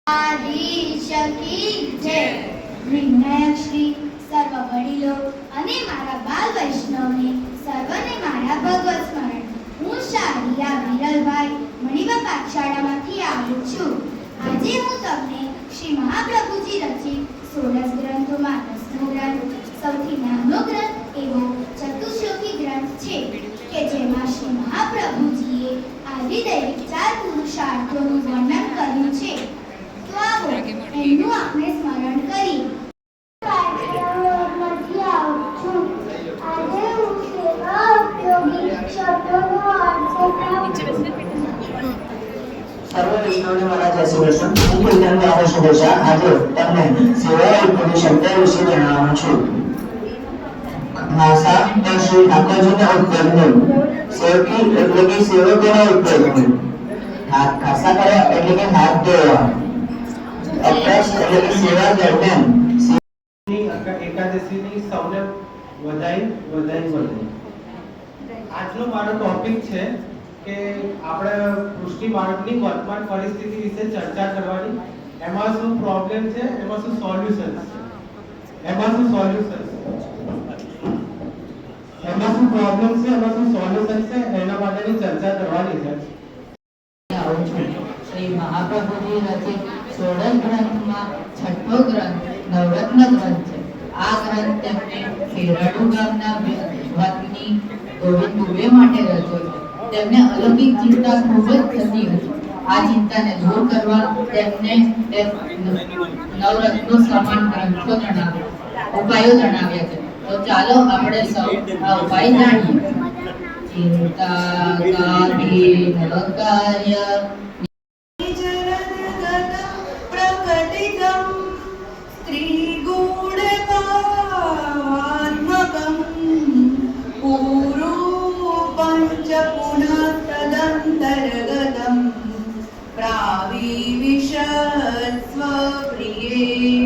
આદિશ કી જય. વિનાયક શ્રી સર્વ વડીલો અને મારા બાલ વૈષ્ણવને સર્વને મારા ભગવત સ્મરણ. હું શાળિયા વિરલભાઈ મણિબા પાઠશાળામાંથી આવું છું. આજે હું તમને શ્રી મહાપ્રભુજી રચિત 16 ગ્રંથોમાં 10મો ગ્રંથ, સૌથી નાનો ગ્રંથ એવો ચતુશ્લોકી ગ્રંથ છે કે જેમાં શ્રી મહાપ્રભુજીએ આદિદૈવિક 4 પુરુષાર્થોનું વર્ણન કર્યું છે. તો આવો એનું આપણે સ્મરણ કરીએ. સર્વ વૈષ્ણવને મારા જય શ્રી કૃષ્ણ. હું કુલધન રાવળ શુભેચ્છા. આજે તમને સેવા ઉપયોગી શબ્દ વિશે જણાવવાનું છું. ખાસા પણ શ્રી ઠાકોરજીના ઉપયોગનું, સેવકી એટલે કે સેવકોના ઉપયોગનું, ખાસા કરવા એટલે કે હાથ ધોવા, અપરાશ એટલે કે સેવા દરમિયાન એકાદશીની સૌને વધાઈ. આજનો મારો ટોપિક છે કે આપણે પુષ્ટિ બાળકની વર્તમાન પરિસ્થિતિ વિશે ચર્ચા કરવાની. એમાં શું પ્રોબ્લેમ છે, એમાં શું સોલ્યુશન છે, એમાં શું પ્રોબ્લેમ છે, એમાં શું સોલ્યુશન છે, એના માટેની ચર્ચા કરવાની છે. શ્રી મહાપ્રભુજી રચિત 16 ગ્રંથમાં 6મો ગ્રંથ નવરત્ન ગ્રંથ છે. આ ગ્રંથ તેમને ખેરાડુ ગામના વતની ગોવિંદ દુબે માટે રચ્યો છે. તેમને અલૌકિક ચિંતા ખૂબ જ થતી હતી. આ ચિંતાને દૂર કરવા તેમને નવરત્નો સમાન ગ્રંથો ઉપાયો જણાવ્યા છે. તો ચાલો આપણે સૌ આ ઉપાય જાણીએ. ચિંતા કાઢી નકાર્ય प्राविविशस्व प्रिये